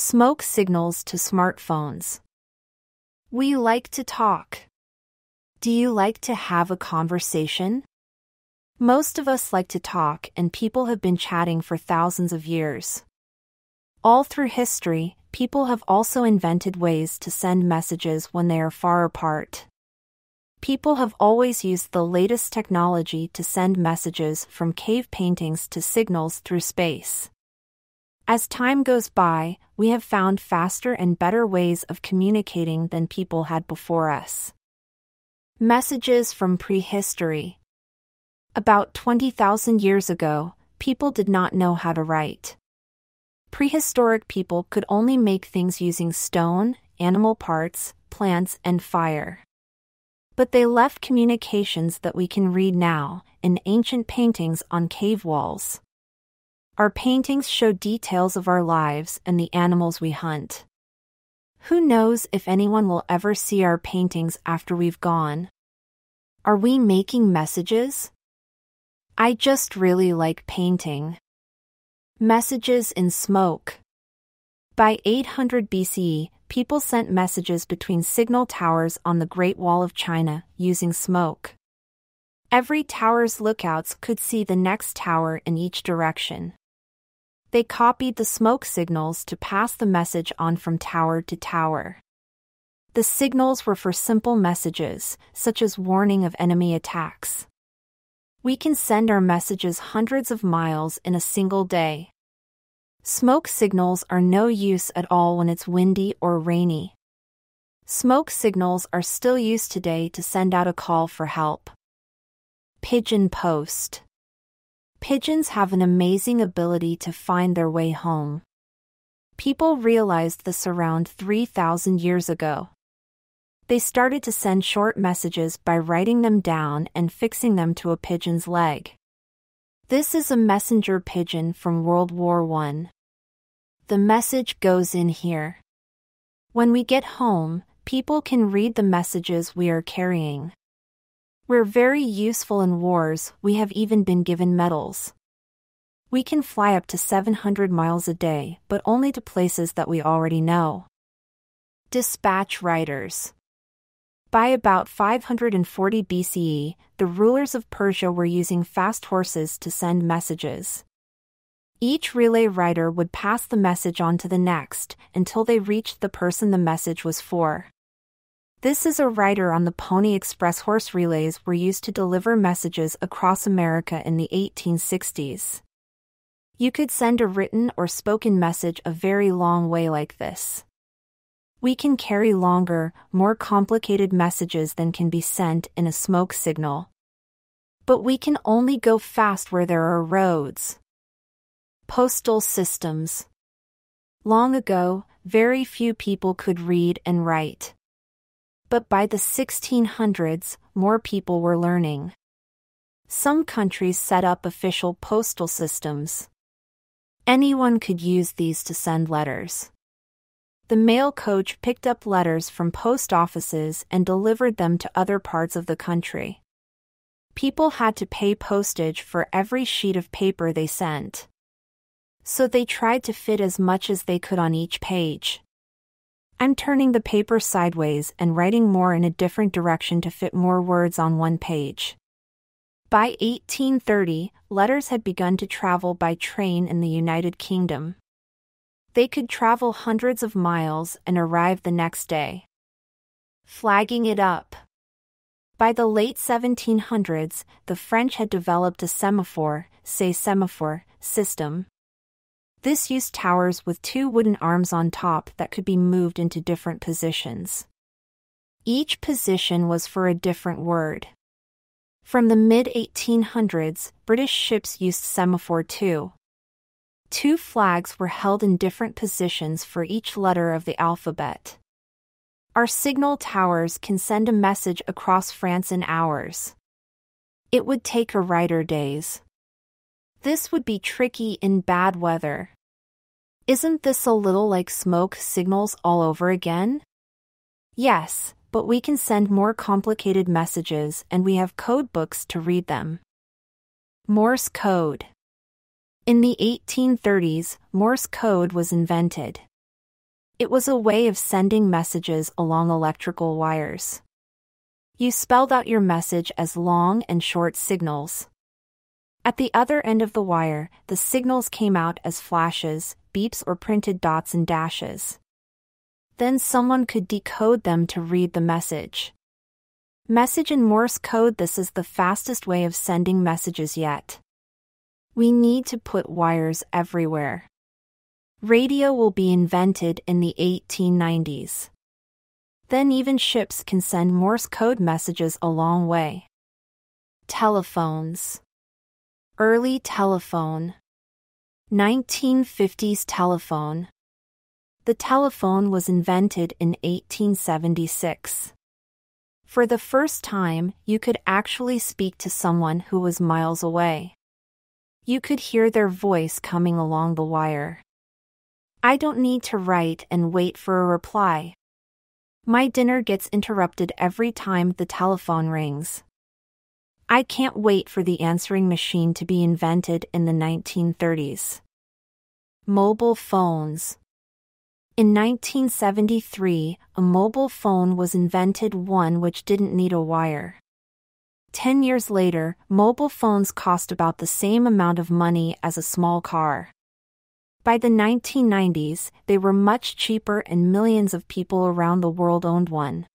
Smoke signals to smartphones. We like to talk. Do you like to have a conversation? Most of us like to talk, and people have been chatting for thousands of years. All through history, people have also invented ways to send messages when they are far apart. People have always used the latest technology to send messages, from cave paintings to signals through space. As time goes by, we have found faster and better ways of communicating than people had before us. Messages from prehistory. About 20,000 years ago, people did not know how to write. Prehistoric people could only make things using stone, animal parts, plants, and fire. But they left communications that we can read now, in ancient paintings on cave walls. Our paintings show details of our lives and the animals we hunt. Who knows if anyone will ever see our paintings after we've gone? Are we making messages? I just really like painting. Messages in smoke. By 800 BCE, people sent messages between signal towers on the Great Wall of China, using smoke. Every tower's lookouts could see the next tower in each direction. They copied the smoke signals to pass the message on from tower to tower. The signals were for simple messages, such as warning of enemy attacks. We can send our messages hundreds of miles in a single day. Smoke signals are no use at all when it's windy or rainy. Smoke signals are still used today to send out a call for help. Pigeon post. Pigeons have an amazing ability to find their way home. People realized this around 3,000 years ago. They started to send short messages by writing them down and fixing them to a pigeon's leg. This is a messenger pigeon from World War I. The message goes in here. When we get home, people can read the messages we are carrying. We're very useful in wars, we have even been given medals. We can fly up to 700 miles a day, but only to places that we already know. Dispatch riders. By about 540 BCE, the rulers of Persia were using fast horses to send messages. Each relay rider would pass the message on to the next, until they reached the person the message was for. This is a rider on the Pony Express. Horse relays were used to deliver messages across America in the 1860s. You could send a written or spoken message a very long way like this. We can carry longer, more complicated messages than can be sent in a smoke signal. But we can only go fast where there are roads. Postal systems. Long ago, very few people could read and write. But by the 1600s, more people were learning. Some countries set up official postal systems. Anyone could use these to send letters. The mail coach picked up letters from post offices and delivered them to other parts of the country. People had to pay postage for every sheet of paper they sent. So they tried to fit as much as they could on each page. I'm turning the paper sideways and writing more in a different direction to fit more words on one page. By 1830, letters had begun to travel by train in the United Kingdom. They could travel hundreds of miles and arrive the next day. Flagging it up. By the late 1700s, the French had developed a semaphore system. This used towers with two wooden arms on top that could be moved into different positions. Each position was for a different word. From the mid-1800s, British ships used semaphore too. Two flags were held in different positions for each letter of the alphabet. Our signal towers can send a message across France in hours. It would take a rider days. This would be tricky in bad weather. Isn't this a little like smoke signals all over again? Yes, but we can send more complicated messages and we have code books to read them. Morse code. In the 1830s, Morse code was invented. It was a way of sending messages along electrical wires. You spelled out your message as long and short signals. At the other end of the wire, the signals came out as flashes, beeps, or printed dots and dashes. Then someone could decode them to read the message. Message in Morse code. This is the fastest way of sending messages yet. We need to put wires everywhere. Radio will be invented in the 1890s. Then even ships can send Morse code messages a long way. Telephones. Early telephone. 1950s telephone. The telephone was invented in 1876. For the first time, you could actually speak to someone who was miles away. You could hear their voice coming along the wire. I don't need to write and wait for a reply. My dinner gets interrupted every time the telephone rings. I can't wait for the answering machine to be invented in the 1930s. Mobile phones. In 1973, a mobile phone was invented, one which didn't need a wire. 10 years later, mobile phones cost about the same amount of money as a small car. By the 1990s, they were much cheaper and millions of people around the world owned one.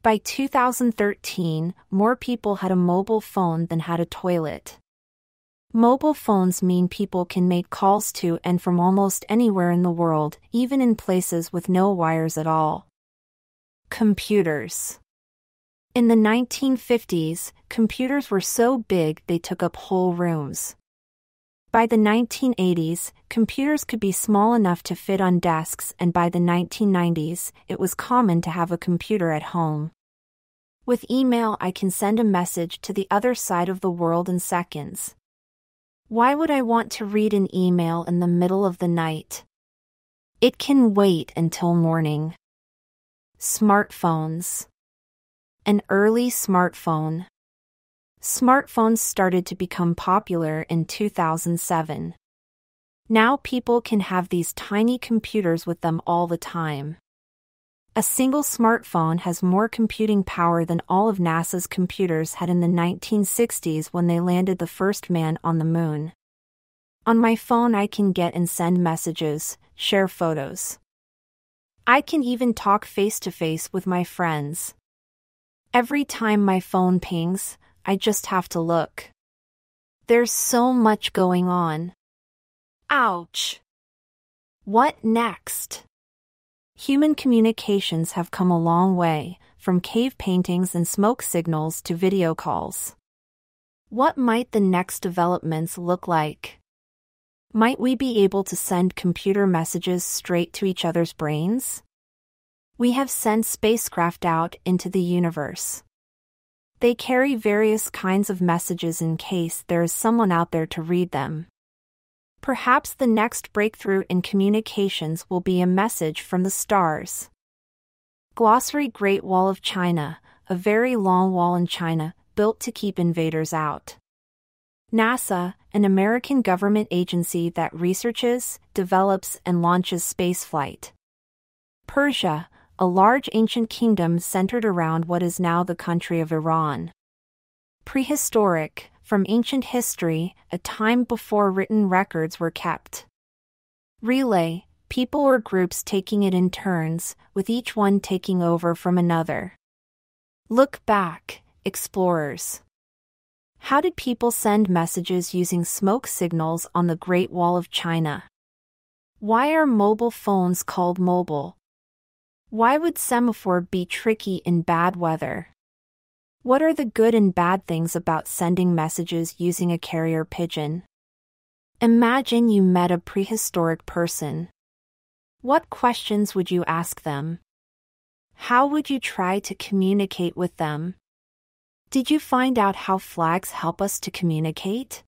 By 2013, more people had a mobile phone than had a toilet. Mobile phones mean people can make calls to and from almost anywhere in the world, even in places with no wires at all. Computers. In the 1950s, computers were so big they took up whole rooms. By the 1980s, computers could be small enough to fit on desks, and by the 1990s, it was common to have a computer at home. With email, I can send a message to the other side of the world in seconds. Why would I want to read an email in the middle of the night? It can wait until morning. Smartphones. An early smartphone. Smartphones started to become popular in 2007. Now people can have these tiny computers with them all the time. A single smartphone has more computing power than all of NASA's computers had in the 1960s when they landed the first man on the moon. On my phone, I can get and send messages, share photos. I can even talk face-to-face with my friends. Every time my phone pings, I just have to look. There's so much going on. Ouch! What next? Human communications have come a long way, from cave paintings and smoke signals to video calls. What might the next developments look like? Might we be able to send computer messages straight to each other's brains? We have sent spacecraft out into the universe. They carry various kinds of messages in case there is someone out there to read them. Perhaps the next breakthrough in communications will be a message from the stars. Glossary: Great Wall of China, a very long wall in China, built to keep invaders out. NASA, an American government agency that researches, develops, and launches spaceflight. Persia, a large ancient kingdom centered around what is now the country of Iran. Prehistoric, from ancient history, a time before written records were kept. Relay, people or groups taking it in turns, with each one taking over from another. Look back, explorers. How did people send messages using smoke signals on the Great Wall of China? Why are mobile phones called mobile? Why would semaphore be tricky in bad weather? What are the good and bad things about sending messages using a carrier pigeon? Imagine you met a prehistoric person. What questions would you ask them? How would you try to communicate with them? Did you find out how flags help us to communicate?